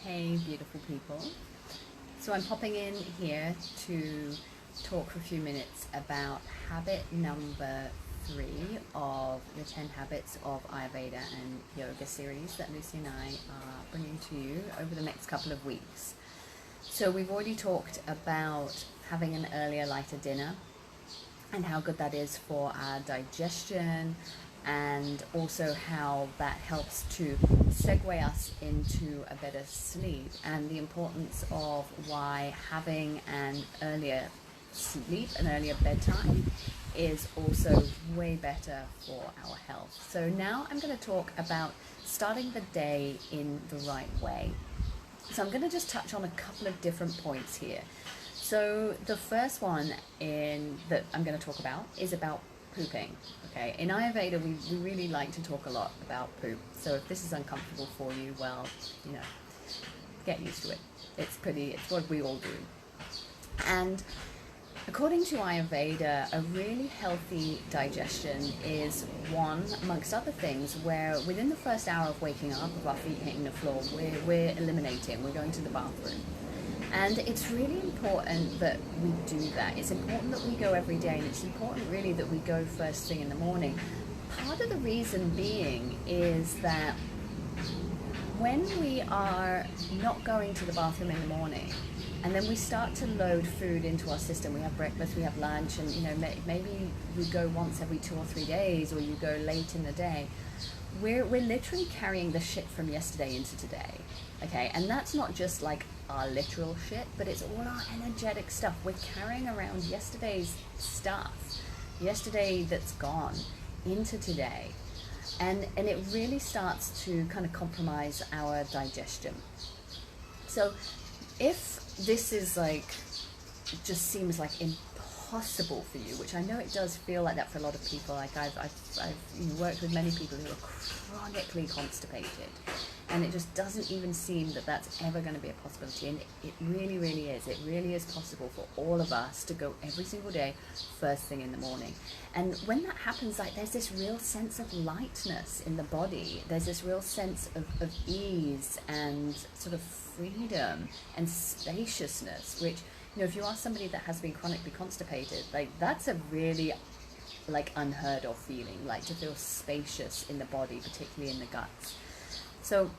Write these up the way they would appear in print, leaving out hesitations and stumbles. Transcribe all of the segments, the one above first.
Hey, beautiful people. So I'm popping in here to talk for a few minutes about habit number 3 of the 10 Habits of Ayurveda and Yoga series that Lucy and I are bringing to you over the next couple of weeks. So we've already talked about having an earlier, lighter dinner and how good that is for our digestion, and also how that helps to segue us into a better sleep, and the importance of why having an earlier sleep, an earlier bedtime, is also way better for our health. So now I'm going to talk about starting the day in the right way. So I'm going to just touch on a couple of different points here. So the first one that I'm going to talk about is about pooping. Okay, in Ayurveda we really like to talk a lot about poop. So if this is uncomfortable for you, well, get used to it. It's what we all do. And according to Ayurveda, a really healthy digestion is one, amongst other things, where within the first hour of waking up, of our feet hitting the floor, we're eliminating, we're going to the bathroom. And it's really important that we do that. It's important that we go every day, and it's important really that we go first thing in the morning. Part of the reason being is that when we are not going to the bathroom in the morning, and then we start to load food into our system, we have breakfast, we have lunch, and maybe we go once every 2 or 3 days, or you go late in the day, we're literally carrying the shit from yesterday into today. Okay, and that's not just like our literal shit, but it's all our energetic stuff. We're carrying around yesterday's stuff, yesterday that's gone, into today. And it really starts to kind of compromise our digestion. So if this is just seems like impossible for you, which I know it does feel like that for a lot of people. Like I've worked with many people who are chronically constipated, and it just doesn't even seem that that's ever going to be a possibility. And it really, really is. It really is possible for all of us to go every single day first thing in the morning. And when that happens, there's this real sense of lightness in the body. There's this real sense of ease and sort of freedom and spaciousness, which, if you are somebody that has been chronically constipated, that's a really unheard of feeling, to feel spacious in the body, particularly in the guts. So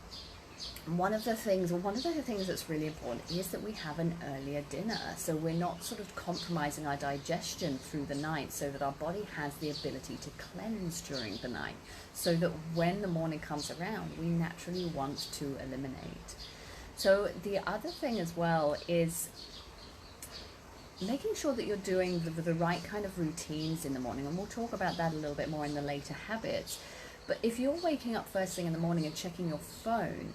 one of the things that's really important is that we have an earlier dinner, so we're not sort of compromising our digestion through the night, so that our body has the ability to cleanse during the night, so that when the morning comes around, we naturally want to eliminate. So the other thing as well is making sure that you're doing the right kind of routines in the morning, and we'll talk about that a little bit more in the later habits. But if you're waking up first thing in the morning and checking your phone,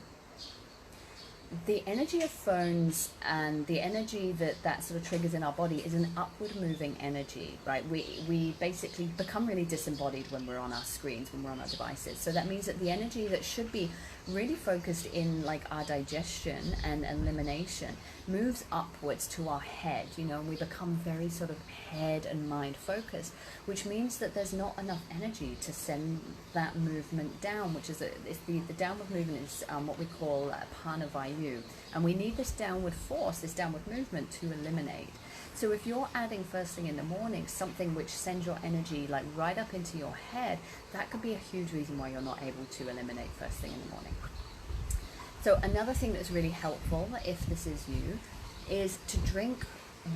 the energy of phones and the energy that sort of triggers in our body is an upward moving energy, right? We basically become really disembodied when we're on our screens, when we're on our devices. So that means that the energy that should be really focused in our digestion and elimination moves upwards to our head, and we become very sort of head and mind focused, which means that there's not enough energy to send that movement down, which is the downward movement is what we call panavayu, and we need this downward force, this downward movement to eliminate. So if you're adding first thing in the morning something which sends your energy right up into your head, that could be a huge reason why you're not able to eliminate first thing in the morning. So another thing that's really helpful, if this is you, is to drink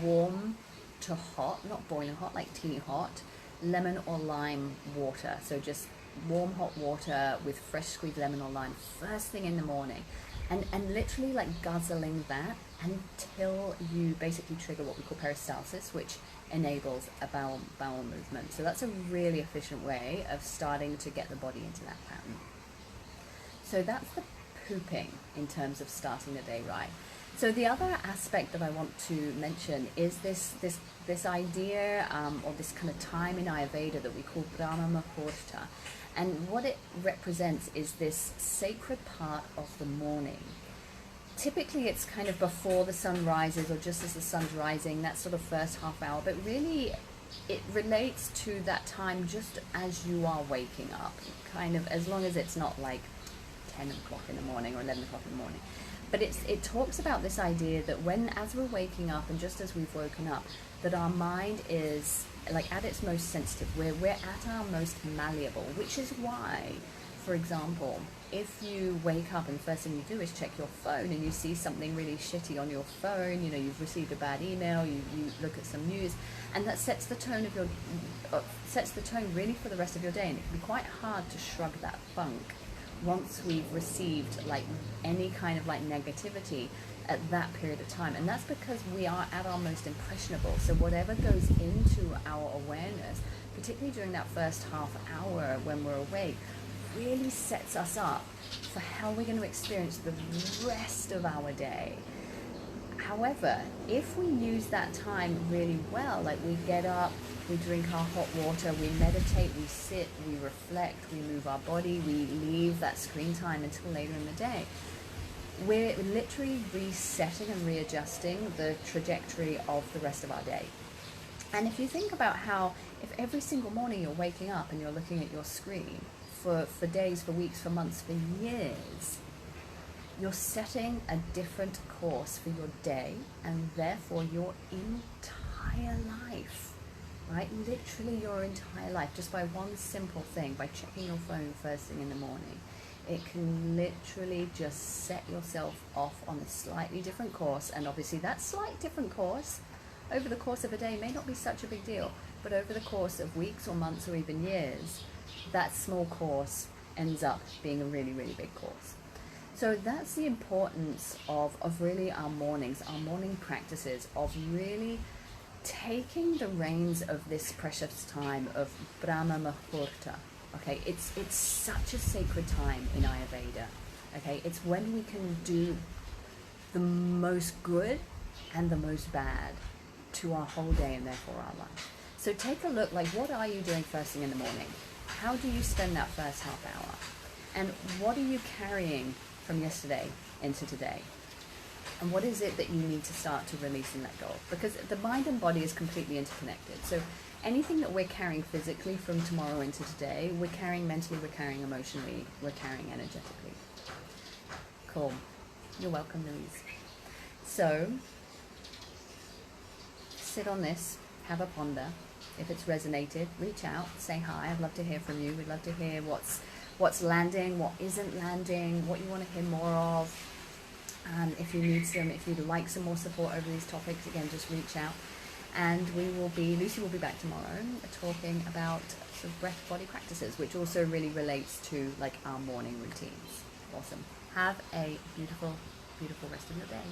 warm to hot, not boiling hot, like tea hot, lemon or lime water. So just warm hot water with fresh squeezed lemon or lime first thing in the morning, and literally guzzling that until you basically trigger what we call peristalsis, which enables a bowel movement. So that's a really efficient way of starting to get the body into that pattern. So that's the pooping in terms of starting the day right. So the other aspect that I want to mention is this idea or this kind of time in Ayurveda that we call Brahma Muhurta. And what it represents is this sacred part of the morning. Typically it's kind of before the sun rises, or just as the sun's rising, that sort of first half hour, but really it relates to that time just as you are waking up, kind of, as long as it's not 10 o'clock in the morning or 11 o'clock in the morning. But it talks about this idea that as we're waking up and just as we've woken up, that our mind is like at its most sensitive. We're at our most malleable, which is why, for example, if you wake up and the first thing you do is check your phone and you see something really shitty on your phone, you know, you've received a bad email, you look at some news, and that sets the tone of your sets the tone really for the rest of your day, and it can be quite hard to shrug that funk once we've received like any kind of like negativity at that period of time. And that's because we are at our most impressionable. So whatever goes into our awareness, particularly during that first half hour when we're awake, really sets us up for how we're going to experience the rest of our day. However, if we use that time really well, like we get up, we drink our hot water, we meditate, we sit, we reflect, we move our body, we leave that screen time until later in the day, we're literally resetting and readjusting the trajectory of the rest of our day. And if you think about how, if every single morning you're waking up and you're looking at your screen for days, for weeks, for months, for years, you're setting a different course for your day and therefore your entire life, right? Literally your entire life, just by one simple thing, by checking your phone first thing in the morning. It can literally just set yourself off on a slightly different course. And obviously that slight different course over the course of a day may not be such a big deal, but over the course of weeks or months or even years, that small course ends up being a really, really big course. So that's the importance of really our mornings, our morning practices, of really taking the reins of this precious time of Brahma Muhurta. Okay, it's such a sacred time in Ayurveda. Okay, it's when we can do the most good and the most bad to our whole day and therefore our life. So take a look, like, what are you doing first thing in the morning? How do you spend that first half hour? And what are you carrying from yesterday into today? And what is it that you need to start to release and let go of? Because the mind and body is completely interconnected. So anything that we're carrying physically from tomorrow into today, we're carrying mentally, we're carrying emotionally, we're carrying energetically. Cool. You're welcome, Louise. So sit on this, have a ponder. If it's resonated, reach out, say hi. I'd love to hear from you. We'd love to hear what's landing, what isn't landing, what you want to hear more of. If you'd like some more support over these topics, again, just reach out. And Lucy will be back tomorrow talking about sort of breath body practices, which also really relates to like our morning routines. Awesome. Have a beautiful, beautiful rest of your day.